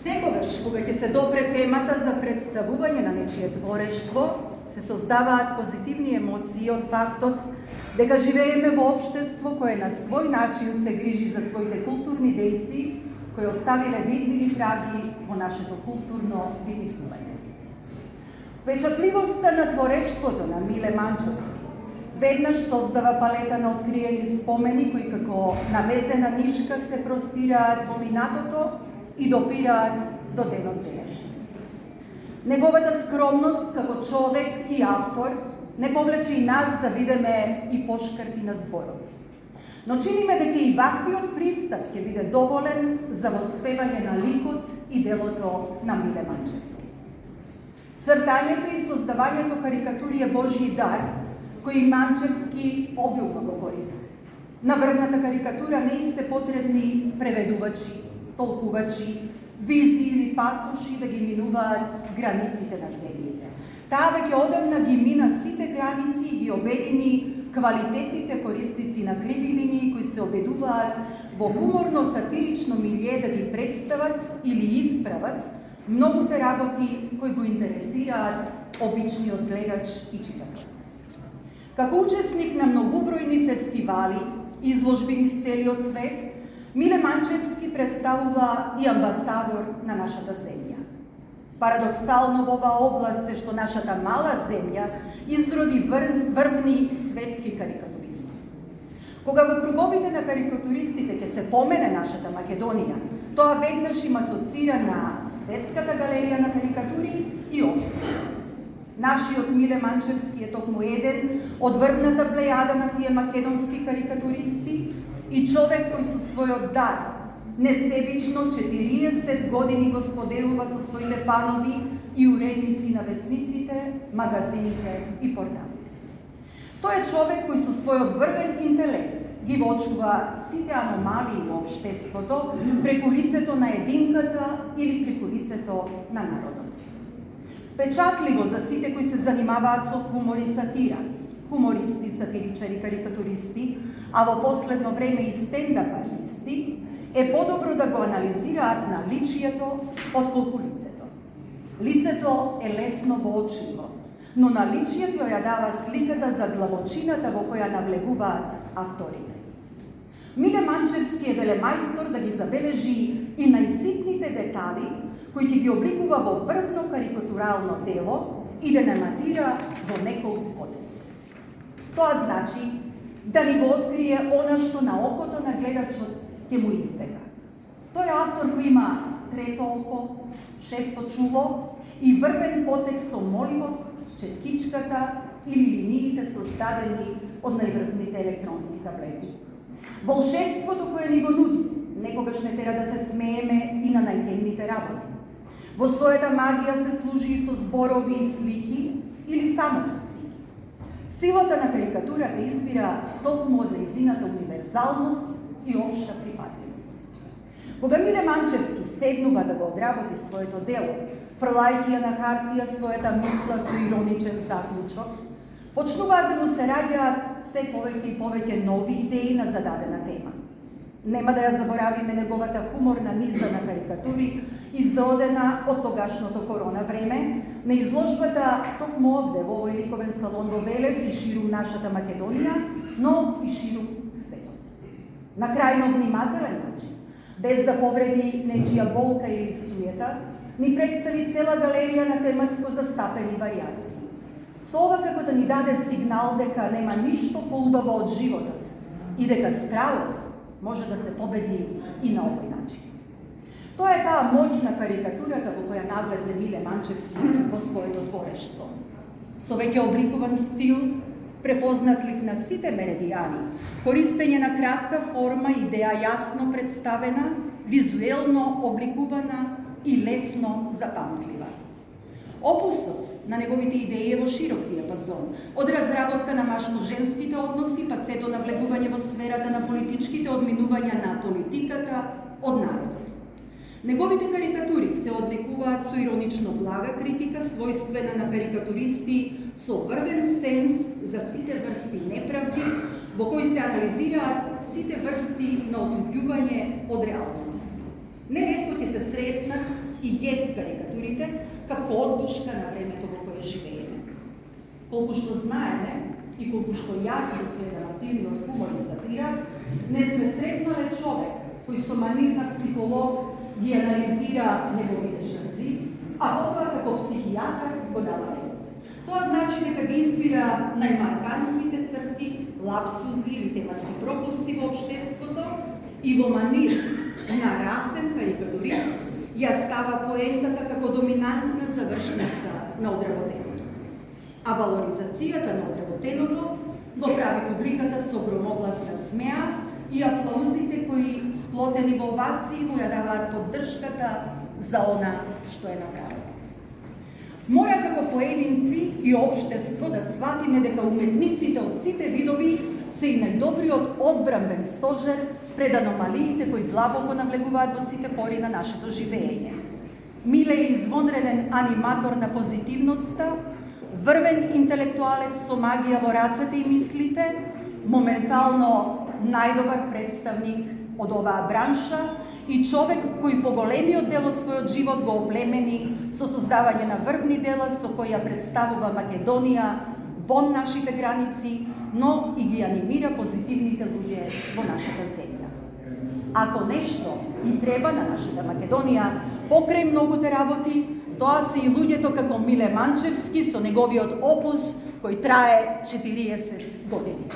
Секогаш, кога ќе се допре темата за представување на нечие творештво, се создаваат позитивни емоции од фактот дека живееме во општество кое на свој начин се грижи за своите културни дејци, кои оставиле видливи траги во нашето културно витисување. Впечатливоста на творештвото на Миле Манчевски веднаш создава палета на откриени спомени кои како навезена нишка се простираат во минатото и допираат до денот денешни. Неговата скромност како човек и автор не повлече и нас да бидеме и пошкрти на зборови. Но чиниме дека и ваквиот пристап ќе биде доволен за воспевање на ликот и делото на Миле Манчевски. Цртањето и создавањето карикатури е Божји дар, кој Манчевски обилно го користи. На врвната карикатура не и се потребни преведувачи, толкувачи, визии или пасоши да ги минуваат границите на земјите. Таа веќе одамна ги мина сите граници и ги обедини квалитетните корисници на криви линии кои се обедуваат во хуморно-сатирично милје да ги представат или исправат многуте работи кои го интересираат обичниот гледач и читач. Како учесник на многубројни фестивали, изложби низ целиот свет, Миле Манчевски представува и амбасадор на нашата земја. Парадоксално во оваа област е што нашата мала земја изроди врвни светски карикатуристи. Кога во круговите на карикатуристите ќе се помене нашата Македонија, тоа веднаш им асоцира на Светската галерија на карикатури и остро. Нашиот Миле Манчевски е токму еден од врвната плејада на тие македонски карикатуристи и човек кој со својот дар несебично 40 години го споделува со своите фанови и уредници на весниците, магазините и порталите. Тој е човек кој со својот врвен интелект ги воочува сите аномалии во општеството преку лицето на единката или преку лицето на народот. Впечатливо за сите кои се занимаваат со хумор и сатира, хумористи, сатиричари, карикатуристи, а во последно време и стендапаристи, е подобро да го анализираат на личието отколку лицето. Лицето е лесно воочливо, но на личието ја дава сликата за длабочината во која навлегуваат авторите. Миле Манчевски е велемајстор да ги забележи и најситните детали кои ќе ги обликува во врвно карикатурално дело и да наматира во неколку потези. Тоа значи да ни го открие она што на окото на гледачот ќе му избега. Тој е автор кој има трето око, шесто чуло и врвен потек со моливот, четкичката или линиите составени од најврвните електронски таблети. Волшебството кое ни го нуди, некогаш не тера да се смееме и на најтемните работи. Во својата магија се служи и со зборови и слики или само со слики. Силата на карикатурата избира токму од нејзината универзалност и општа прифатливост. Кога Миле Манчевски седнува да го одработи своето дело, фрлајќи ја на хартија својата мисла со ироничен заклучок, почнуваат да му се раѓаат се повеќе и повеќе нови идеи на зададена тема. Нема да ја заборавиме неговата хуморна низа на карикатури, изодена од тогашното корона време, на изложбата токму овде во овој ликовен салон во Велес и ширум нашата Македонија, но и ширум светот. На крајно внимателен начин, без да повреди нечија болка или суета, ни представи цела галерија на тематско застапени варијации. Со ова како да ни даде сигнал дека нема ништо поубаво од животот и дека стравот може да се победи и на овој начин. Тоа е таа моќ на карикатурата во која навлезе Миле Манчевски во своето творештво. Со веќе обликуван стил, препознатлив на сите меридијани, користење на кратка форма, идеја јасно представена, визуелно обликувана и лесно запамтлива. Опусот на неговите идеи е во широк диапазон, од разработка на машко-женските односи, па се до навлегување во сферата на политичките одминувања на политиката од народот. Неговите карикатури се одликуваат со иронично блага критика, својствена на карикатуристи со врвен сенс за сите врсти неправди, во кои се анализираат сите врсти на отуѓување од реалното. Неретко ќе се сретнат и гет карикатурите како оддушка на времето во кое живееме. Колку што знаеме и колку што јас го следам активниот хумор и сатира, не сме сретнале човек кој со манир на психолог ги анализира неговите жртви, а потоа како психијатар го дава левот. Тоа значи дека ги избира најмаркантните црти, лапсузи или тематски пропусти во општеството и во манир на расен карикатурист ја става поентата како доминантна завршница на одработеното. А валоризацијата на одработеното го прави публиката со громогласна смеа и аплаузите кои сплотени во овации му ја даваат поддршката за она што е направено. Мора како поединци и општество да сватиме дека уметниците од сите видови се и најдобриот одбранбен стожер пред аномалиите кои длабоко навлегуваат во сите пори на нашето живење. Миле е извонреден аниматор на позитивноста, врвен интелектуалец со магија во рацете и мислите, моментално најдобар представник од оваа бранша и човек кој по големиот дел од својот живот го оплемени со создавање на врвни дела со кои ја представува Македонија вон нашите граници, но и ги анимира позитивните луѓе во нашата земја. Ако нешто и треба на нашата Македонија, покрај многуте работи, тоа се и луѓето како Миле Манчевски со неговиот опус кој трае 40 години.